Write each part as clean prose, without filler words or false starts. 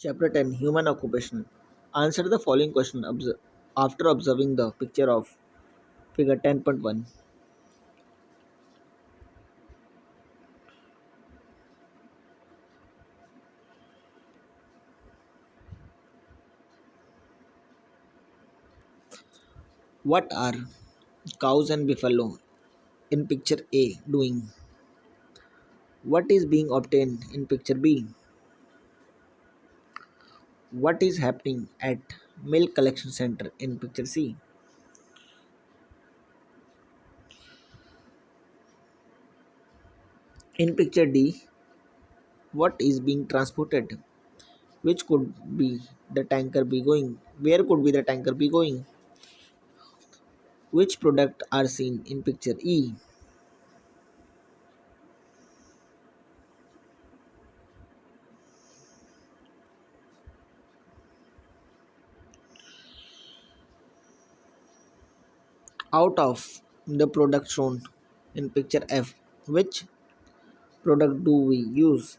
Chapter 10 Human Occupation. Answer the following question after observing the picture of figure 10.1. What are cows and buffalo in picture A doing? What is being obtained in picture B? What is happening at milk collection center in picture C? In picture D, what is being transported? Which could be the tanker be going? Where could be the tanker be going? Which product are seen in picture E? Out of the product shown in picture F, which product do we use?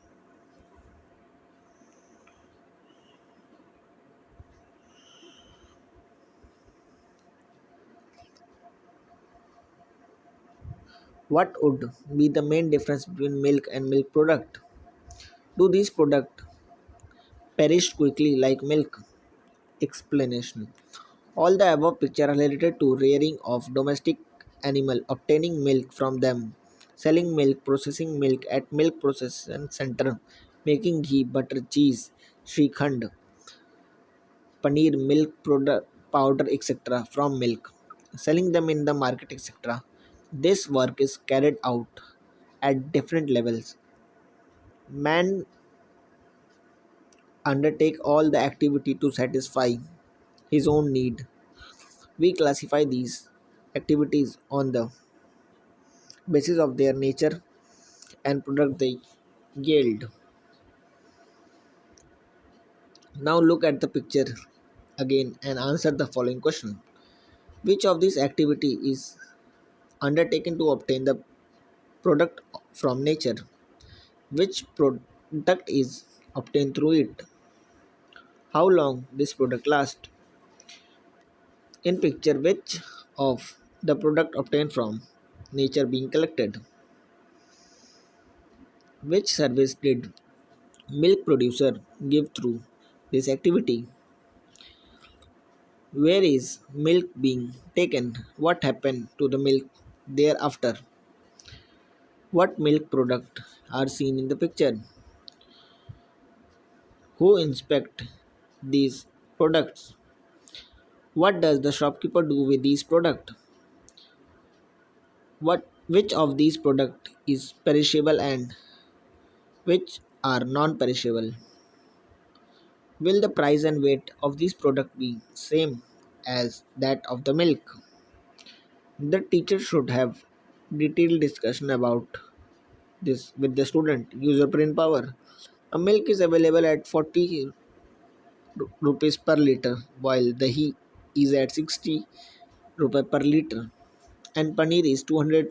What would be the main difference between milk and milk product? Do these products perish quickly like milk? Explanation. All the above picture are related to rearing of domestic animal, obtaining milk from them, selling milk, processing milk at milk processing center, making ghee, butter, cheese, shrikhand, paneer, milk product, powder, etc. from milk, selling them in the market, etc. This work is carried out at different levels. Man undertake all the activity to satisfy his own need. We classify these activities on the basis of their nature and product they yield. Now look at the picture again and answer the following question. Which of these activity is undertaken to obtain the product from nature? Which product is obtained through it? How long this product lasts? In picture, which of the product obtained from nature being collected? Which service did milk producer give through this activity? Where is milk being taken? What happened to the milk thereafter? What milk product are seen in the picture? Who inspect these products? What does the shopkeeper do with these products? Which of these products is perishable and which are non-perishable? Will the price and weight of these products be same as that of the milk? The teacher should have detailed discussion about this with the student. User brain power. A milk is available at 40 rupees per liter, while the ghee is at 60 rupees per liter, and paneer is 200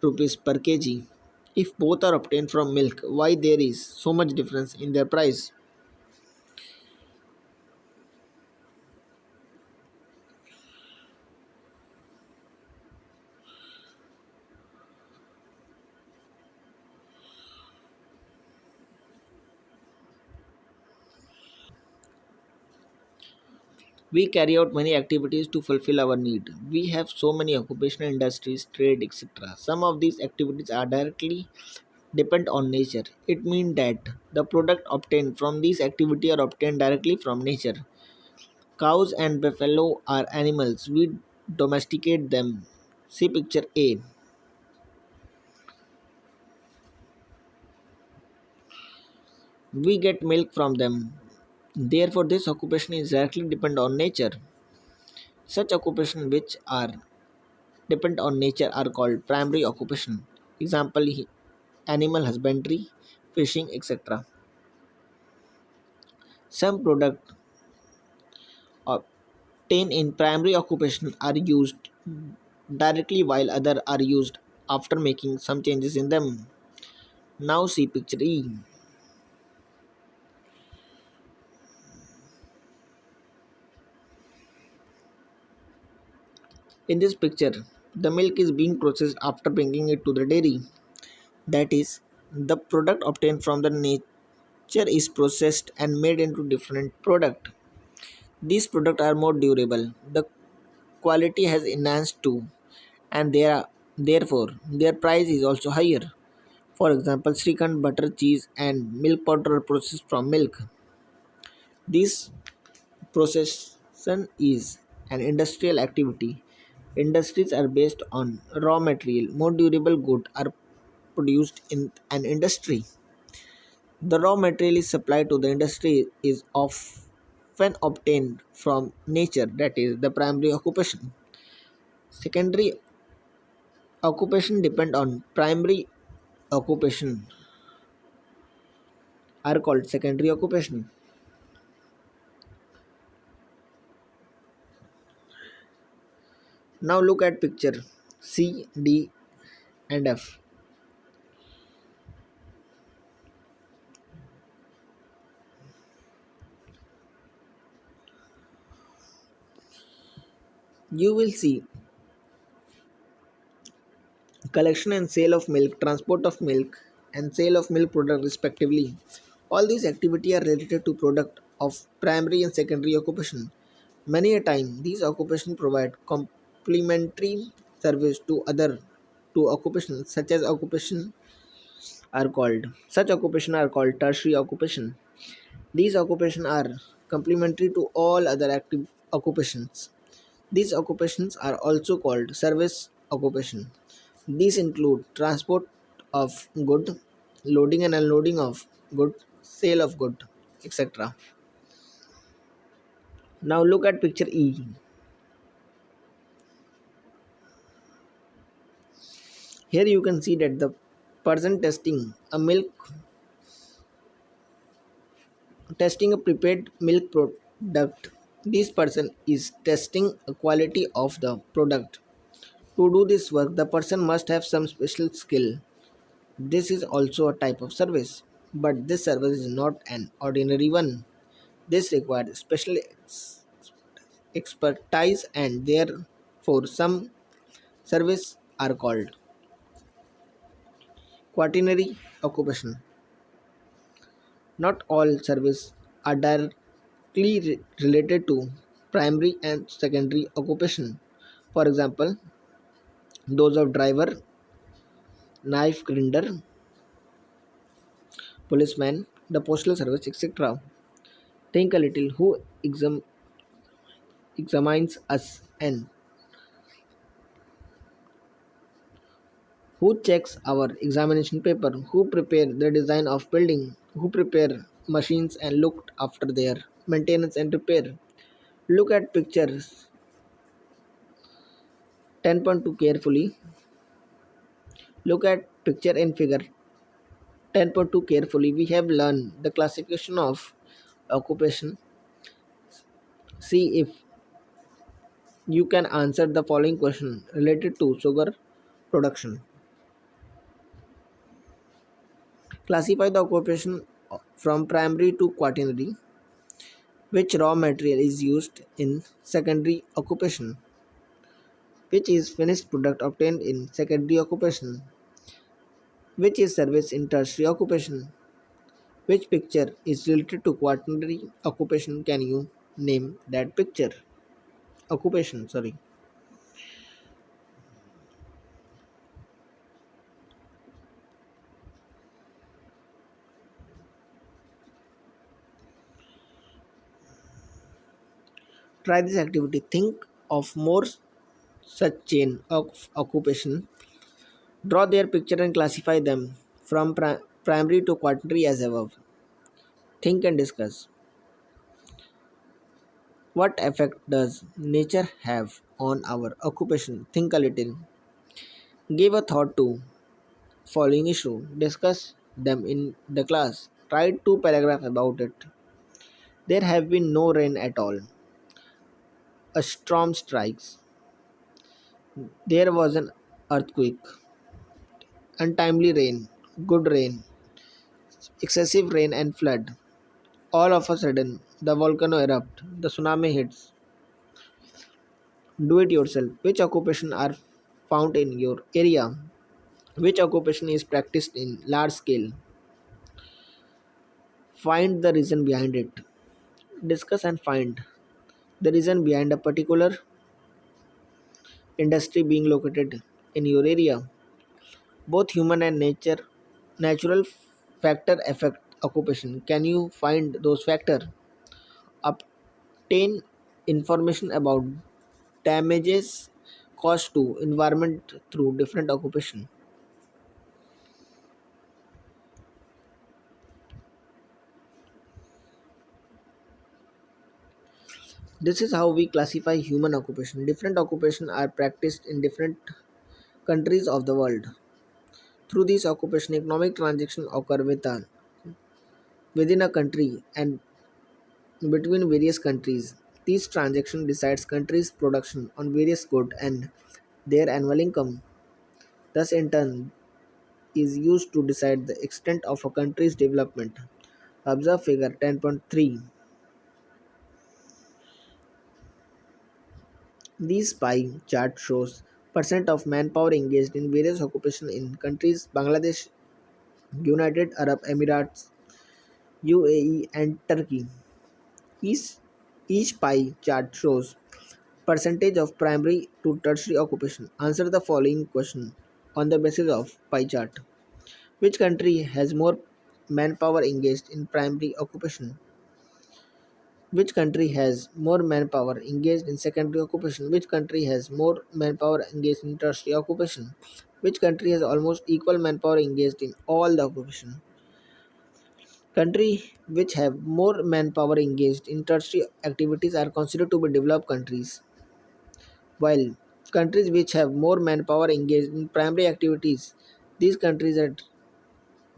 rupees per kg. If both are obtained from milk, why there is so much difference in their price? We carry out many activities to fulfill our need. We have so many occupational industries, trade, etc. Some of these activities are directly depend on nature. It means that the product obtained from these activity are obtained directly from nature. Cows and buffalo are animals. We domesticate them. See picture A. We get milk from them. Therefore, this occupation is directly depend on nature. Such occupation which are depend on nature are called primary occupation. Example: animal husbandry, fishing, etc. Some products obtained in primary occupation are used directly while other are used after making some changes in them. Now see picture E. In this picture, the milk is being processed after bringing it to the dairy. That is, the product obtained from the nature is processed and made into different product. These products are more durable. The quality has enhanced too, and therefore their price is also higher. For example, Srikhand butter, cheese, and milk powder are processed from milk. This procession is an industrial activity. Industries are based on raw material. More durable goods are produced in an industry. The raw material is supplied to the industry is often obtained from nature, that is the primary occupation. Secondary occupation depend on primary occupation are called secondary occupation. Now look at picture C, D and F. You will see collection and sale of milk, transport of milk, and sale of milk product respectively. All these activities are related to product of primary and secondary occupation. Many a time, these occupations provide complementary service to other to occupations such as occupation are called. Such occupation are called tertiary occupation. These occupations are complementary to all other active occupations. These occupations are also called service occupation. These include transport of good, loading and unloading of good, sale of good, etc. Now look at picture E. Here you can see that the person testing a prepared milk product. This person is testing the quality of the product. To do this work, the person must have some special skill. This is also a type of service, but this service is not an ordinary one. This requires special expertise, and therefore some service are called quaternary occupation. Not all service are directly related to primary and secondary occupation. For example, those of driver, knife grinder, policeman, the postal service, etc. Think a little who examines us and who checks our examination paper, who prepare the design of building, who prepare machines and look after their maintenance and repair. Look at pictures 10.2 carefully. Look at picture in figure 10.2 carefully. We have learned the classification of occupation. See if you can answer the following question related to sugar production. Classify the occupation from primary to quaternary. Which raw material is used in secondary occupation? Which is finished product obtained in secondary occupation? Which is service in tertiary occupation? Which picture is related to quaternary occupation? Can you name that picture? Occupation, sorry. Try this activity. Think of more such chain of occupation. Draw their picture and classify them from primary to quaternary as above. Think and discuss. What effect does nature have on our occupation? Think a little. Give a thought to following issue. Discuss them in the class. Write two paragraphs about it. There have been no rain at all. A storm strikes. There was an earthquake. Untimely rain. Good rain. Excessive rain and flood. All of a sudden, the volcano erupts. The tsunami hits. Do it yourself. Which occupation are found in your area? Which occupation is practiced in large scale? Find the reason behind it. Discuss and find the reason behind a particular industry being located in your area. Both human and natural factor affect occupation. Can you find those factors? Obtain information about damages caused to environment through different occupation. This is how we classify human occupation. Different occupations are practiced in different countries of the world. Through these occupation, economic transactions occur within a country and between various countries. These transactions decides countries' production on various goods and their annual income. Thus, in turn, is used to decide the extent of a country's development. Observe figure 10.3. This pie chart shows percent of manpower engaged in various occupations in countries Bangladesh, United Arab Emirates, UAE, and Turkey. Each, each pie chart shows percentage of primary to tertiary occupation. Answer the following question on the basis of pie chart. Which country has more manpower engaged in primary occupation? Which country has more manpower engaged in secondary occupation? Which country has more manpower engaged in tertiary occupation? Which country has almost equal manpower engaged in all the occupation? Countries which have more manpower engaged in tertiary activities are considered to be developed countries, while countries which have more manpower engaged in primary activities, these countries are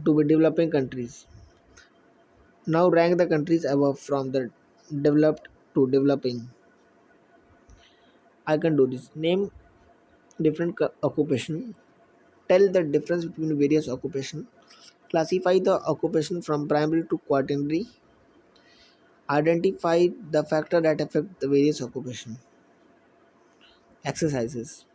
to be developing countries. Now rank the countries above from the developed to developing. I can do this. Name different occupation. Tell the difference between various occupation. Classify the occupation from primary to quaternary. Identify the factor that affect the various occupation. Exercises.